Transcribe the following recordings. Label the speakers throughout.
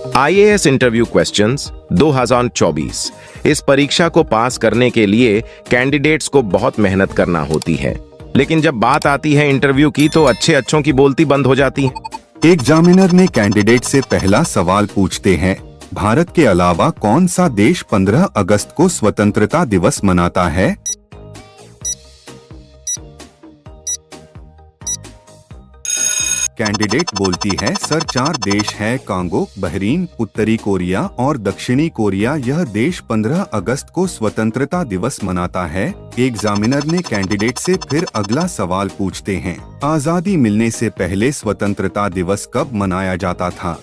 Speaker 1: IAS interview questions 2024। इस परीक्षा को पास करने के लिए कैंडिडेट्स को बहुत मेहनत करना होती है, लेकिन जब बात आती है इंटरव्यू की तो अच्छों की बोलती बंद हो जाती है।
Speaker 2: एग्जामिनर ने कैंडिडेट से पहला सवाल पूछते हैं, भारत के अलावा कौन सा देश 15 अगस्त को स्वतंत्रता दिवस मनाता है? कैंडिडेट बोलती है, सर 4 देश है, कांगो, बहरीन, उत्तरी कोरिया और दक्षिणी कोरिया। यह देश 15 अगस्त को स्वतंत्रता दिवस मनाता है। एग्जामिनर ने कैंडिडेट से फिर अगला सवाल पूछते हैं, आजादी मिलने से पहले स्वतंत्रता दिवस कब मनाया जाता था?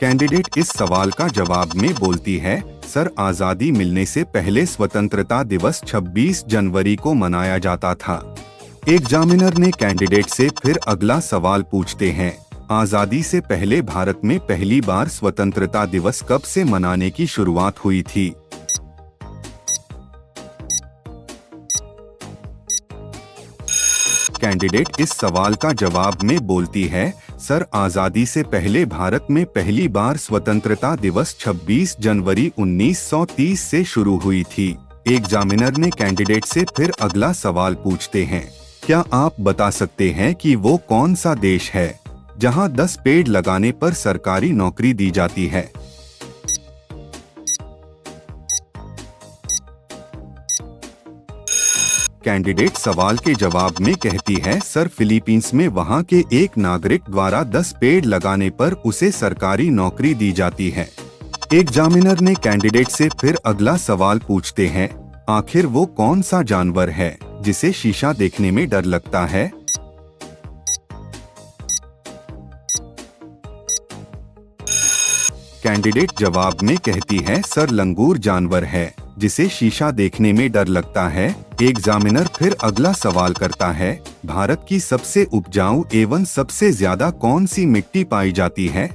Speaker 2: कैंडिडेट इस सवाल का जवाब में बोलती है, सर आजादी मिलने से पहले स्वतंत्रता दिवस 26 जनवरी को मनाया जाता था। एग्जामिनर ने कैंडिडेट से फिर अगला सवाल पूछते हैं, आजादी से पहले भारत में पहली बार स्वतंत्रता दिवस कब से मनाने की शुरुआत हुई थी? कैंडिडेट इस सवाल का जवाब में बोलती है, सर आजादी से पहले भारत में पहली बार स्वतंत्रता दिवस 26 जनवरी 1930 से शुरू हुई थी। एग्जामिनर ने कैंडिडेट से फिर अगला सवाल पूछते हैं, क्या आप बता सकते हैं कि वो कौन सा देश है जहां 10 पेड़ लगाने पर सरकारी नौकरी दी जाती है? कैंडिडेट सवाल के जवाब में कहती है, सर फिलीपींस में वहां के एक नागरिक द्वारा 10 पेड़ लगाने पर उसे सरकारी नौकरी दी जाती है। एग्जामिनर ने कैंडिडेट से फिर अगला सवाल पूछते हैं, आखिर वो कौन सा जानवर है जिसे शीशा देखने में डर लगता है? कैंडिडेट जवाब में कहती है, सर लंगूर जानवर है जिसे शीशा देखने में डर लगता है। एग्जामिनर फिर अगला सवाल करता है, भारत की सबसे उपजाऊ एवं सबसे ज्यादा कौन सी मिट्टी पाई जाती है?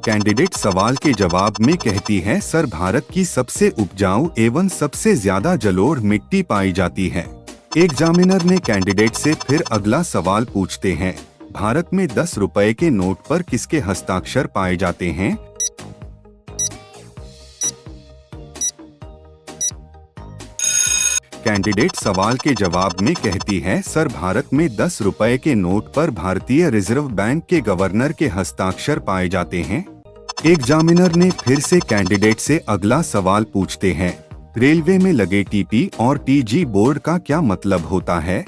Speaker 2: कैंडिडेट सवाल के जवाब में कहती है, सर भारत की सबसे उपजाऊ एवं सबसे ज्यादा जलोढ़ मिट्टी पाई जाती है। एग्जामिनर ने कैंडिडेट से फिर अगला सवाल पूछते हैं, भारत में 10 रुपए के नोट पर किसके हस्ताक्षर पाए जाते हैं? कैंडिडेट सवाल के जवाब में कहती है, सर भारत में 10 रुपए के नोट पर भारतीय रिजर्व बैंक के गवर्नर के हस्ताक्षर पाए जाते हैं। एग्जामिनर ने फिर से कैंडिडेट से अगला सवाल पूछते हैं, रेलवे में लगे टीपी और टीजी बोर्ड का क्या मतलब होता है?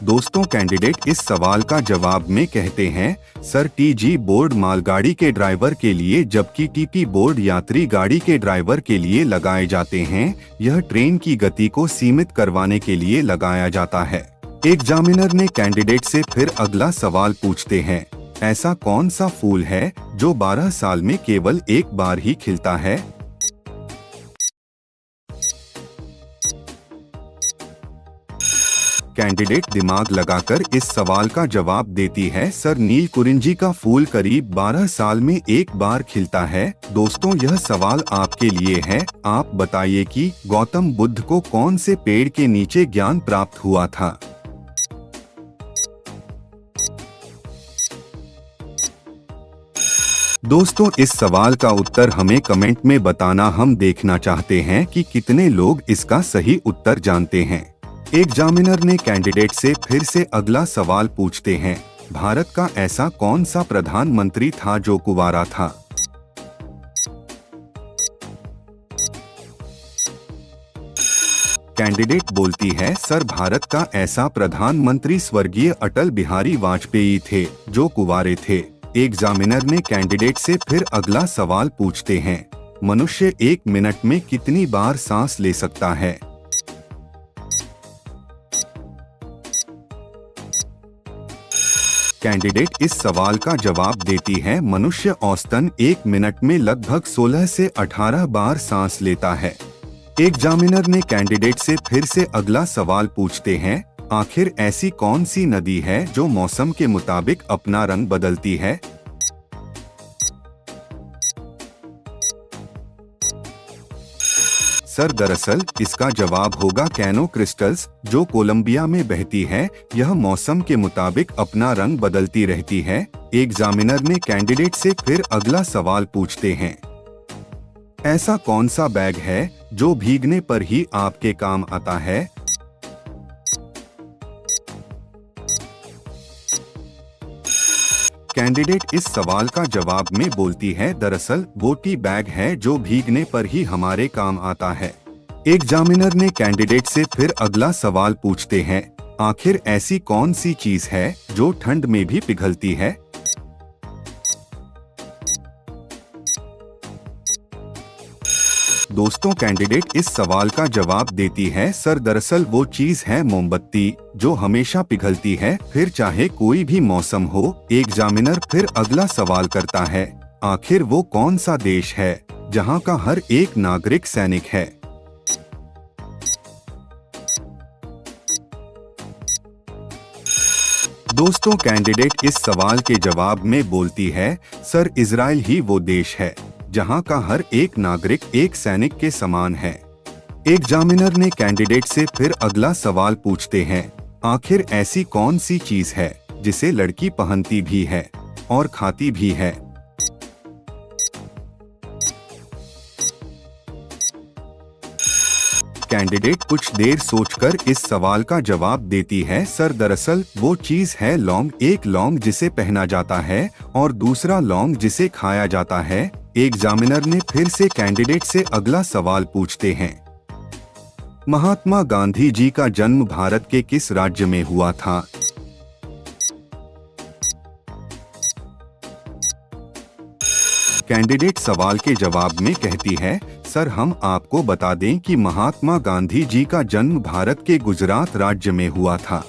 Speaker 2: दोस्तों कैंडिडेट इस सवाल का जवाब में कहते हैं, सर टीजी बोर्ड मालगाड़ी के ड्राइवर के लिए जबकि टीपी बोर्ड यात्री गाड़ी के ड्राइवर के लिए लगाए जाते हैं। यह ट्रेन की गति को सीमित करवाने के लिए लगाया जाता है। एग्जामिनर ने कैंडिडेट से फिर अगला सवाल पूछते हैं, ऐसा कौन सा फूल है जो 12 साल में केवल एक बार ही खिलता है? कैंडिडेट दिमाग लगाकर इस सवाल का जवाब देती है, सर नील कुरिंजी का फूल करीब 12 साल में एक बार खिलता है। दोस्तों यह सवाल आपके लिए है, आप बताइए कि गौतम बुद्ध को कौन से पेड़ के नीचे ज्ञान प्राप्त हुआ था? दोस्तों इस सवाल का उत्तर हमें कमेंट में बताना, हम देखना चाहते हैं कि कितने लोग इसका सही उत्तर जानते हैं। एग्जामिनर ने कैंडिडेट से फिर से अगला सवाल पूछते हैं, भारत का ऐसा कौन सा प्रधानमंत्री था जो कुंवारा था? कैंडिडेट बोलती है, सर भारत का ऐसा प्रधानमंत्री स्वर्गीय अटल बिहारी वाजपेयी थे जो कुंवारे थे। एग्जामिनर ने कैंडिडेट से फिर अगला सवाल पूछते हैं, मनुष्य 1 मिनट में कितनी बार सांस ले सकता है? कैंडिडेट इस सवाल का जवाब देती है, मनुष्य औसतन 1 मिनट में लगभग 16 से 18 बार सांस लेता है। एग्जामिनर ने कैंडिडेट से फिर से अगला सवाल पूछते हैं, आखिर ऐसी कौन सी नदी है जो मौसम के मुताबिक अपना रंग बदलती है? सर दरअसल इसका जवाब होगा कैनो क्रिस्टल्स, जो कोलंबिया में बहती है। यह मौसम के मुताबिक अपना रंग बदलती रहती है। एग्जामिनर ने कैंडिडेट से फिर अगला सवाल पूछते हैं, ऐसा कौन सा बैग है जो भीगने पर ही आपके काम आता है? कैंडिडेट इस सवाल का जवाब में बोलती है, दरअसल वो टी बैग है जो भीगने पर ही हमारे काम आता है। एग्जामिनर ने कैंडिडेट से फिर अगला सवाल पूछते हैं, आखिर ऐसी कौन सी चीज है जो ठंड में भी पिघलती है? दोस्तों कैंडिडेट इस सवाल का जवाब देती है, सर दरअसल वो चीज है मोमबत्ती, जो हमेशा पिघलती है, फिर चाहे कोई भी मौसम हो। एग्जामिनर फिर अगला सवाल करता है, आखिर वो कौन सा देश है जहां का हर एक नागरिक सैनिक है? दोस्तों कैंडिडेट इस सवाल के जवाब में बोलती है, सर इजराइल ही वो देश है जहां का हर एक नागरिक एक सैनिक के समान है। एग्जामिनर ने कैंडिडेट से फिर अगला सवाल पूछते हैं, आखिर ऐसी कौन सी चीज है जिसे लड़की पहनती भी है और खाती भी है? कैंडिडेट कुछ देर सोचकर इस सवाल का जवाब देती है, सर दरअसल वो चीज है लौंग, एक लौंग जिसे पहना जाता है और दूसरा लौंग जिसे खाया जाता है। एग्जामिनर ने फिर से कैंडिडेट से अगला सवाल पूछते हैं, महात्मा गांधी जी का जन्म भारत के किस राज्य में हुआ था? कैंडिडेट सवाल के जवाब में कहती है, सर हम आपको बता दें कि महात्मा गांधी जी का जन्म भारत के गुजरात राज्य में हुआ था।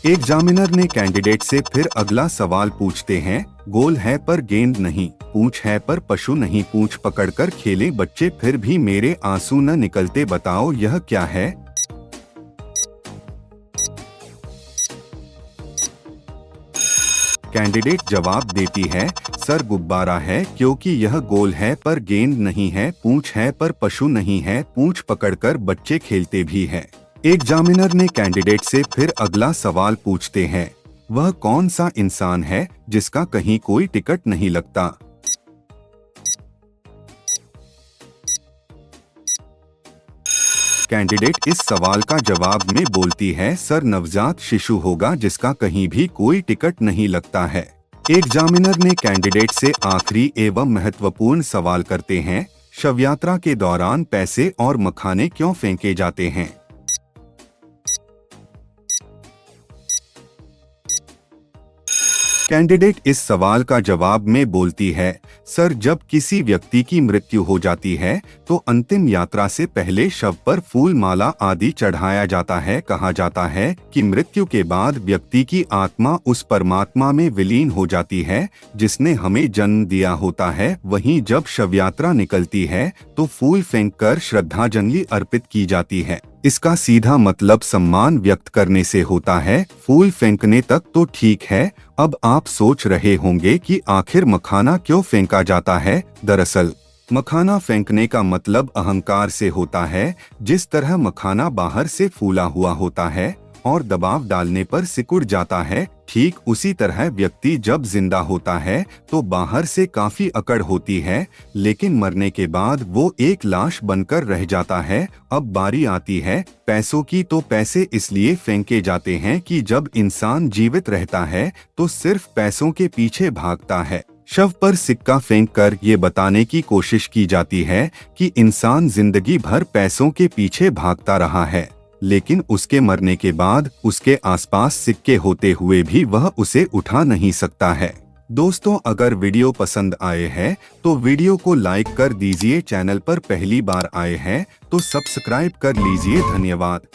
Speaker 2: एग्जामिनर ने कैंडिडेट से फिर अगला सवाल पूछते हैं, गोल है पर गेंद नहीं, पूंछ है पर पशु नहीं, पूंछ पकड़कर खेले बच्चे फिर भी मेरे आंसू न निकलते, बताओ यह क्या है? कैंडिडेट जवाब देती है, सर गुब्बारा है, क्योंकि यह गोल है पर गेंद नहीं है, पूंछ है पर पशु नहीं है, पूंछ पकड़कर बच्चे खेलते भी हैं। एग्जामिनर ने कैंडिडेट से फिर अगला सवाल पूछते हैं, वह कौन सा इंसान है जिसका कहीं कोई टिकट नहीं लगता? कैंडिडेट इस सवाल का जवाब में बोलती है, सर नवजात शिशु होगा जिसका कहीं भी कोई टिकट नहीं लगता है। एग्जामिनर ने कैंडिडेट से आखिरी एवं महत्वपूर्ण सवाल करते हैं, शव यात्रा के दौरान पैसे और मखाने क्यों फेंके जाते हैं? कैंडिडेट इस सवाल का जवाब में बोलती है, सर जब किसी व्यक्ति की मृत्यु हो जाती है तो अंतिम यात्रा से पहले शव पर फूल माला आदि चढ़ाया जाता है। कहा जाता है कि मृत्यु के बाद व्यक्ति की आत्मा उस परमात्मा में विलीन हो जाती है जिसने हमें जन्म दिया होता है। वहीं जब शव यात्रा निकलती है तो फूल फेंककर श्रद्धांजलि अर्पित की जाती है। इसका सीधा मतलब सम्मान व्यक्त करने से होता है। फूल फेंकने तक तो ठीक है। अब आप सोच रहे होंगे कि आखिर मखाना क्यों फेंका जाता है। दरअसल मखाना फेंकने का मतलब अहंकार से होता है। जिस तरह मखाना बाहर से फूला हुआ होता है और दबाव डालने पर सिकुड़ जाता है, ठीक उसी तरह व्यक्ति जब जिंदा होता है तो बाहर से काफी अकड़ होती है, लेकिन मरने के बाद वो एक लाश बनकर रह जाता है। अब बारी आती है पैसों की, तो पैसे इसलिए फेंके जाते हैं कि जब इंसान जीवित रहता है तो सिर्फ पैसों के पीछे भागता है। शव पर सिक्का फेंककर ये बताने की कोशिश की जाती है कि इंसान जिंदगी भर पैसों के पीछे भागता रहा है, लेकिन उसके मरने के बाद उसके आसपास सिक्के होते हुए भी वह उसे उठा नहीं सकता है। दोस्तों, अगर वीडियो पसंद आए है तो वीडियो को लाइक कर दीजिए। चैनल पर पहली बार आए हैं तो सब्सक्राइब कर लीजिए। धन्यवाद।